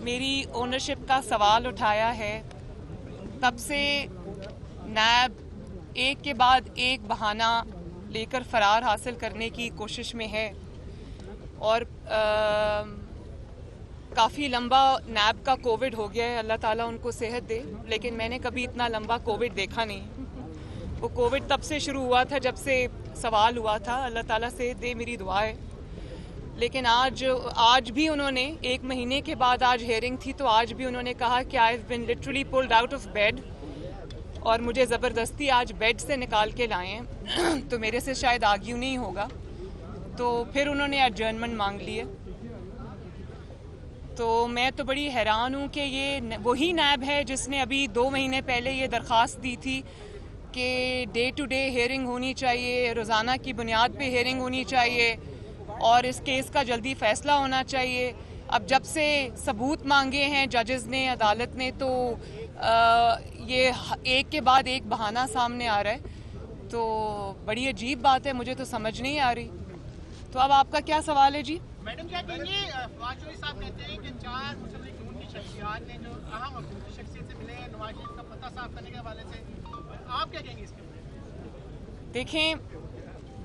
میری اونرشپ کا سوال اٹھایا ہے تب سے نیب ایک کے بعد ایک بہانہ لے کر فرار حاصل کرنے کی کوشش میں ہے اور کافی لمبا نیب کا کووڈ ہو گیا ہے. اللہ تعالیٰ ان کو صحت دے, لیکن میں نے کبھی اتنا لمبا کووڈ دیکھا نہیں. وہ کووڈ تب سے شروع ہوا تھا جب سے سوال ہوا تھا. اللہ تعالیٰ صحت دے, میری دعا ہے. لیکن آج بھی انہوں نے ایک مہینے کے بعد آج ہیئرنگ تھی تو آج بھی انہوں نے کہا کہ I have been literally pulled out of bed, اور مجھے زبردستی آج بیڈ سے نکال کے لائے ہیں. تو میرے سے شاید آرگیو نہیں ہوگا. تو پھر انہوں نے ایڈجرنمنٹ مانگ لی ہے. تو میں تو بڑی حیران ہوں کہ یہ وہی نیب ہے جس نے ابھی 2 مہینے پہلے یہ درخواست دی تھی کہ ڈے ٹو ڈے ہیئرنگ ہونی چاہیے, روزانہ کی بنیاد پہ ہیئرنگ ہونی چاہیے اور اس کیس کا جلدی فیصلہ ہونا چاہیے. اب جب سے ثبوت مانگے ہیں ججز نے, عدالت نے, تو یہ ایک کے بعد ایک بہانہ سامنے آ رہا ہے. تو بڑی عجیب بات ہے, مجھے تو سمجھ نہیں آ رہی. تو اب آپ کا کیا سوال ہے جی؟ میڈم کیا کہیں گے, فواد چوہدری صاحب کہتے ہیں کہ 4 مسلم لیگ نون کی شخصیات نے جو اہم حکومتی شخصیت سے ملے ہیں نواز شریف کا پتہ صاف کرنے کے حوالے سے, آپ کیا کہیں گے اس کے بارے؟ دیکھیں,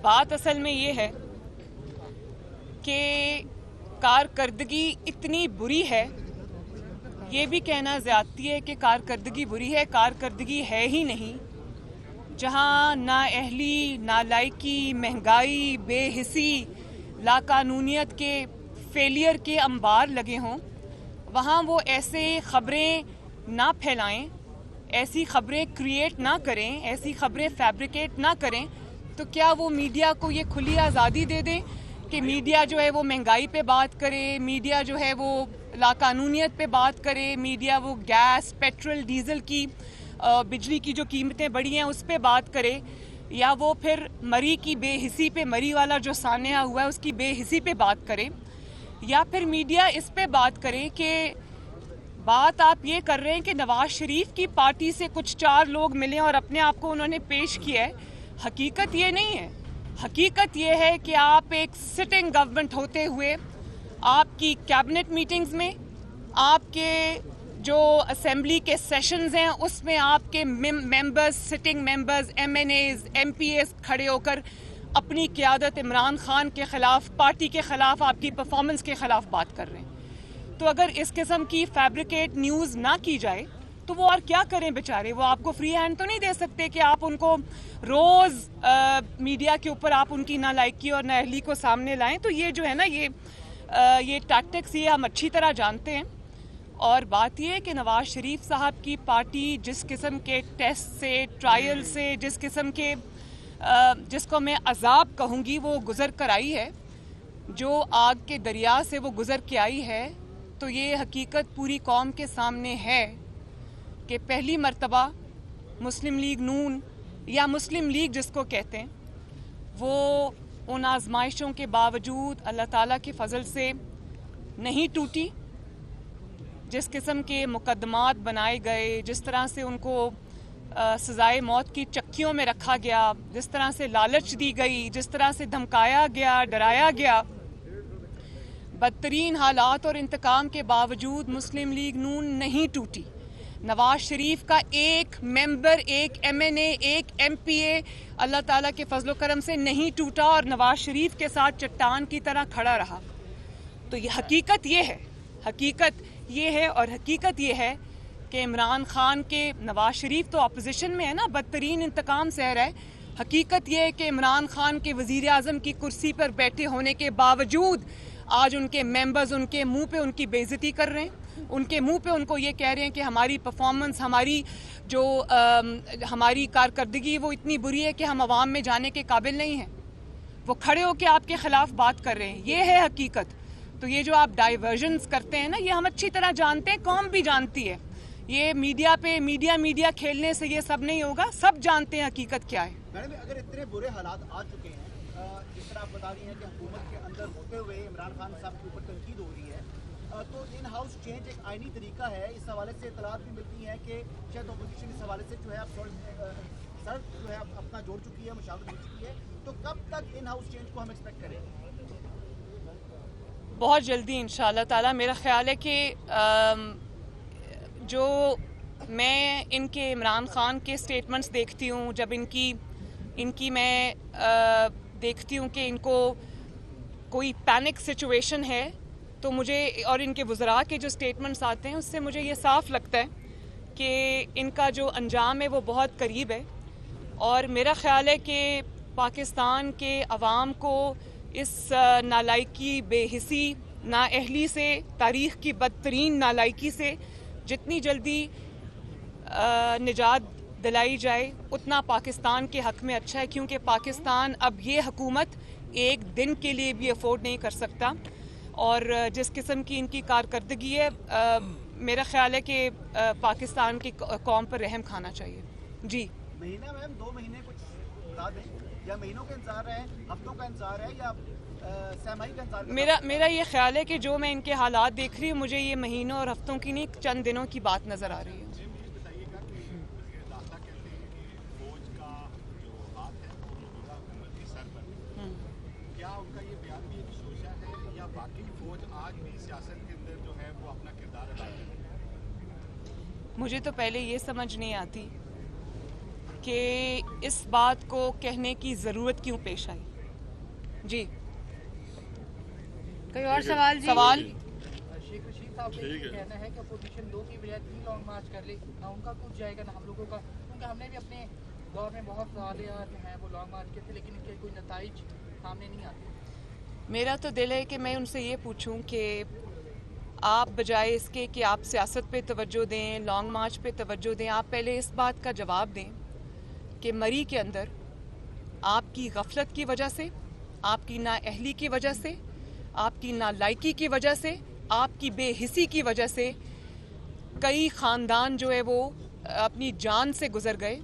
بات اصل میں یہ ہے کہ کارکردگی اتنی بری ہے, یہ بھی کہنا زیادتی ہے کہ کارکردگی بری ہے. کارکردگی ہے ہی نہیں. جہاں نااہلی, نالائکی, مہنگائی, بے حسی, لاقانونیت کے فیلئر کے انبار لگے ہوں, وہاں وہ ایسے خبریں نہ پھیلائیں, ایسی خبریں کریٹ نہ کریں, ایسی خبریں فیبریکیٹ نہ کریں. تو کیا وہ میڈیا کو یہ کھلی آزادی دے دیں کہ میڈیا جو ہے وہ مہنگائی پہ بات کرے, میڈیا جو ہے وہ لاقانونیت پہ بات کرے, میڈیا وہ گیس, پیٹرول, ڈیزل کی, بجلی کی جو قیمتیں بڑھی ہیں اس پہ بات کرے, یا وہ پھر مری کی بے حسی پہ, مری والا جو سانحہ ہوا ہے اس کی بے حسی پہ بات کرے, یا پھر میڈیا اس پہ بات کرے کہ بات آپ یہ کر رہے ہیں کہ نواز شریف کی پارٹی سے کچھ 4 لوگ ملے اور اپنے آپ کو انہوں نے پیش کیا ہے. حقیقت یہ نہیں ہے. حقیقت یہ ہے کہ آپ ایک سٹنگ گورنمنٹ ہوتے ہوئے آپ کی کیبنٹ میٹنگز میں, آپ کے جو اسمبلی کے سیشنز ہیں اس میں آپ کے members, sitting members, M N As, M P As کھڑے ہو کر اپنی قیادت عمران خان کے خلاف, پارٹی کے خلاف, آپ کی پرفارمنس کے خلاف بات کر رہے ہیں. تو اگر اس قسم کی فیبریکیٹ نیوز نہ کی جائے تو وہ اور کیا کریں بیچارے. وہ آپ کو فری ہینڈ تو نہیں دے سکتے کہ آپ ان کو روز میڈیا کے اوپر آپ ان کی نالائکی اور نااہلی کو سامنے لائیں. تو یہ جو ہے نا, یہ ٹیکٹکس یہ ہم اچھی طرح جانتے ہیں. اور بات یہ ہے کہ نواز شریف صاحب کی پارٹی جس قسم کے ٹیسٹ سے, ٹرائل سے, جس قسم کے جس کو میں عذاب کہوں گی وہ گزر کر آئی ہے, جو آگ کے دریا سے وہ گزر کے آئی ہے, تو یہ حقیقت پوری قوم کے سامنے ہے کہ پہلی مرتبہ مسلم لیگ نون یا مسلم لیگ جس کو کہتے ہیں, وہ ان آزمائشوں کے باوجود اللہ تعالیٰ کے فضل سے نہیں ٹوٹی. جس قسم کے مقدمات بنائے گئے, جس طرح سے ان کو سزائے موت کی چکیوں میں رکھا گیا, جس طرح سے لالچ دی گئی, جس طرح سے دھمکایا گیا, ڈرایا گیا, بدترین حالات اور انتقام کے باوجود مسلم لیگ نون نہیں ٹوٹی. نواز شریف کا ایک ممبر, ایک ایم این اے, ایک ایم پی اے اللہ تعالیٰ کے فضل و کرم سے نہیں ٹوٹا اور نواز شریف کے ساتھ چٹان کی طرح کھڑا رہا. تو یہ حقیقت یہ ہے, حقیقت یہ ہے. اور حقیقت یہ ہے کہ عمران خان کے, نواز شریف تو اپوزیشن میں ہے نا, بدترین انتقام سہ رہا ہے. حقیقت یہ ہے کہ عمران خان کے وزیر اعظم کی کرسی پر بیٹھے ہونے کے باوجود آج ان کے ممبرز ان کے منہ پہ ان کی بے عزتی کر رہے ہیں, ان کے منہ پہ ان کو یہ کہہ رہے ہیں کہ ہماری پرفارمنس, ہماری جو ہماری کارکردگی وہ اتنی بری ہے کہ ہم عوام میں جانے کے قابل نہیں ہیں. وہ کھڑے ہو کے آپ کے خلاف بات کر رہے ہیں. یہ ہے حقیقت. تو یہ جو آپ ڈائیورژنس کرتے ہیں نا, یہ ہم اچھی طرح جانتے ہیں, قوم بھی جانتی ہے. یہ میڈیا پہ میڈیا کھیلنے سے یہ سب نہیں ہوگا. سب جانتے ہیں حقیقت کیا ہے. میڈم اگر اتنے برے حالات آ چکے ہیں, جس طرح آپ بتا رہی ہیں کہ حکومت کے اندر ہوتے ہوئے عمران خان صاحب کے اوپر تنقید ہو رہی ہے, تو ان ہاؤس چینج ایک آئینی طریقہ ہے. اس حوالے سے اطلاعات بھی ملتی ہیں کہ شاید اپوزیشن اس حوالے سے جو ہے سر جو ہے اپنا جوڑ چکی ہے, مشاورت ہو چکی ہے. تو کب تک ان ہاؤس چینج کو ہم ایکسپیکٹ کریں؟ بہت جلدی انشاءاللہ تعالی. میرا خیال ہے کہ جو میں ان کے عمران خان کے سٹیٹمنٹس دیکھتی ہوں، جب ان کی میں دیکھتی ہوں کہ ان کو کوئی پینک سچویشن ہے، تو مجھے اور ان کے وزراء کے جو سٹیٹمنٹس آتے ہیں اس سے مجھے یہ صاف لگتا ہے کہ ان کا جو انجام ہے وہ بہت قریب ہے. اور میرا خیال ہے کہ پاکستان کے عوام کو اس نالائکی، بے حسی، نااہلی سے، تاریخ کی بدترین نالائکی سے جتنی جلدی نجات دلائی جائے اتنا پاکستان کے حق میں اچھا ہے، کیونکہ پاکستان اب یہ حکومت ایک دن کے لیے بھی افورڈ نہیں کر سکتا. اور جس قسم کی ان کی کارکردگی ہے، میرا خیال ہے کہ پاکستان کی قوم پر رحم کھانا چاہیے. جی مہینہ میم 2 مہینے کچھ بتا دیں، یا مہینوں کا انتظار ہے، ہفتوں کا انتظار ہے، یا سہ-ماہی کا انتظار؟ میرا یہ خیال ہے کہ جو میں ان کے حالات دیکھ رہی ہوں، مجھے یہ مہینوں اور ہفتوں کی نہیں، چند دنوں کی بات نظر آ رہی ہے. کیا ان کا یہ بیان بھی ایک شوشہ ہے، یا باقی فوج آج بھی سیاست کے اندر جو ہے وہ اپنا کردار ادا کر رہی ہے؟ مجھے تو پہلے یہ سمجھ نہیں آتی کہ اس بات کو کہنے کی ضرورت کیوں پیش آئی. جی کوئی اور سوال؟ شیخ رشید صاحب کا یہ کہنا ہے کہ اپوزیشن 2 کی بجائے 3 لانگ مارچ کر لے، نہ ان کا کچھ جائے گا نہ ہم لوگوں کا، کیونکہ ہم نے بھی اپنے دور میں بہت سوال جو ہیں وہ لانگ مارچ کے تھے، لیکن ان کے کوئی نتائج سامنے نہیں آتے. میرا تو دل ہے کہ میں ان سے یہ پوچھوں کہ آپ بجائے اس کے کہ آپ سیاست پہ توجہ دیں، لانگ مارچ پہ توجہ دیں، آپ پہلے اس بات کا جواب دیں کہ مری کے اندر آپ کی غفلت کی وجہ سے، آپ کی نااہلی کی وجہ سے، آپ کی نالائکی کی وجہ سے، آپ کی بے حسی کی وجہ سے کئی خاندان جو ہے وہ اپنی جان سے گزر گئے،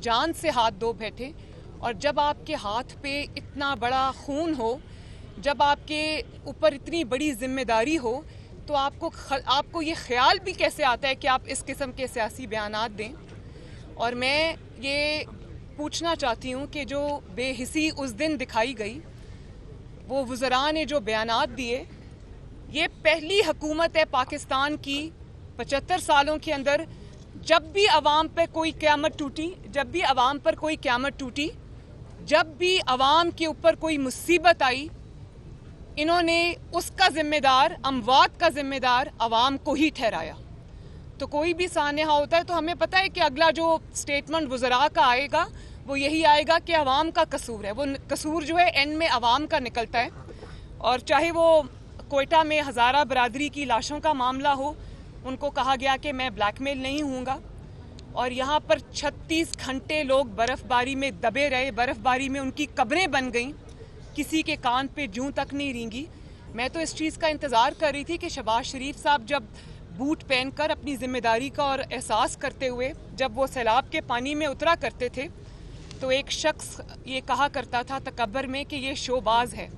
جان سے ہاتھ دھو بیٹھے. اور جب آپ کے ہاتھ پہ اتنا بڑا خون ہو، جب آپ کے اوپر اتنی بڑی ذمہ داری ہو، تو آپ کو یہ خیال بھی کیسے آتا ہے کہ آپ اس قسم کے سیاسی بیانات دیں. اور میں یہ پوچھنا چاہتی ہوں کہ جو بے حسی اس دن دکھائی گئی، وہ وزراء نے جو بیانات دیے، یہ پہلی حکومت ہے پاکستان کی 75 سالوں کے اندر جب بھی عوام پہ کوئی قیامت ٹوٹی، جب بھی عوام پر کوئی قیامت ٹوٹی، جب بھی عوام کے اوپر کوئی مصیبت آئی، انہوں نے اس کا ذمہ دار، اموات کا ذمہ دار عوام کو ہی ٹھہرایا. تو کوئی بھی سانحہ ہوتا ہے تو ہمیں پتہ ہے کہ اگلا جو سٹیٹمنٹ وزراء کا آئے گا وہ یہی آئے گا کہ عوام کا قصور ہے. وہ قصور جو ہے اینڈ میں عوام کا نکلتا ہے. اور چاہے وہ کوئٹہ میں ہزارہ برادری کی لاشوں کا معاملہ ہو، ان کو کہا گیا کہ میں بلیک میل نہیں ہوں گا، اور یہاں پر 36 گھنٹے لوگ برف باری میں دبے رہے، برف باری میں ان کی قبریں بن گئیں، کسی کے کان پہ جوں تک نہیں رینگی. میں تو اس چیز کا انتظار کر رہی تھی کہ شہباز شریف صاحب جب بوٹ پہن کر اپنی ذمہ داری کا اور احساس کرتے ہوئے جب وہ سیلاب کے پانی میں اترا کرتے تھے، تو ایک شخص یہ کہا کرتا تھا تکبر میں کہ یہ شو باز ہے،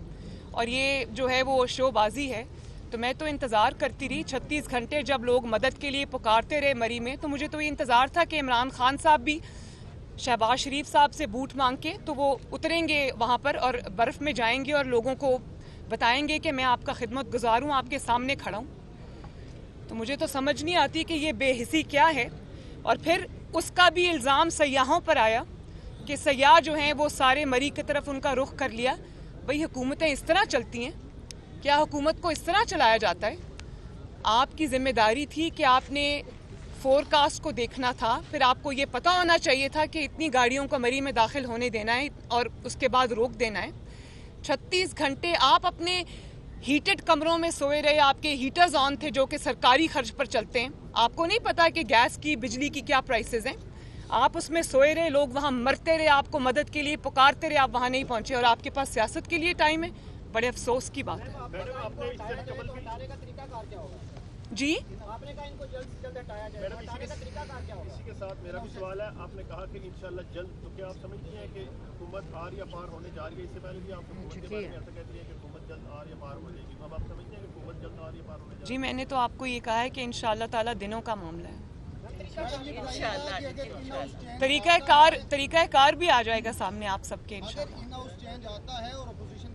اور یہ جو ہے وہ شو بازی ہے. تو میں تو انتظار کرتی رہی 36 گھنٹے جب لوگ مدد کے لیے پکارتے رہے مری میں. تو مجھے تو یہ انتظار تھا کہ عمران خان صاحب بھی شہباز شریف صاحب سے بوٹ مانگ کے تو وہ اتریں گے وہاں پر اور برف میں جائیں گے اور لوگوں کو بتائیں گے کہ میں آپ کا خدمت گزار ہوں، آپ کے سامنے کھڑا ہوں. تو مجھے تو سمجھ نہیں آتی کہ یہ بے حسی کیا ہے. اور پھر اس کا بھی الزام سیاحوں پر آیا کہ سیاح جو ہیں وہ سارے مری کی طرف ان کا رخ کر لیا. بھئی حکومتیں اس طرح چلتی ہیں؟ کیا حکومت کو اس طرح چلایا جاتا ہے؟ آپ کی ذمہ داری تھی کہ آپ نے فور کاسٹ کو دیکھنا تھا، پھر آپ کو یہ پتہ ہونا چاہیے تھا کہ اتنی گاڑیوں کو مری میں داخل ہونے دینا ہے اور اس کے بعد روک دینا ہے. 36 گھنٹے آپ اپنے ہیٹڈ کمروں میں سوئے رہے، آپ کے ہیٹرز آن تھے جو کہ سرکاری خرچ پر چلتے ہیں. آپ کو نہیں پتا کہ گیس کی، بجلی کی کیا پرائسز ہیں. آپ اس میں سوئے رہے، لوگ وہاں مرتے رہے، آپ کو مدد کے لیے پکارتے رہے، آپ وہاں نہیں پہنچے، اور آپ کے پاس سیاست کے لیے ٹائم ہے. بڑے افسوس کی بات ہے. جی اسی کے ساتھ میرا بھی سوال ہے، آپ نے کہا کہ انشاءاللہ جلد، تو کیا آپ سمجھتی ہیں کہ حکومت آر یا پار ہونے جا رہی ہے؟ اس سے پہلے بھی آپ حکومت کے بارے میں ایسا کہتی ہیں کہ حکومت جلد آر یا پار ہو جائے گی، اب آپ سمجھتے ہیں کہ حکومت جلد آر یا پار ہونے جا رہی ہے؟ جی میں نے تو آپ کو یہ کہا ہے کہ انشاءاللہ تعالی دنوں کا معاملہ ہے. طریقہ کار بھی آ جائے گا سامنے آپ سب کے انشاءاللہ. چینج آتا ہے اور اپوزیشن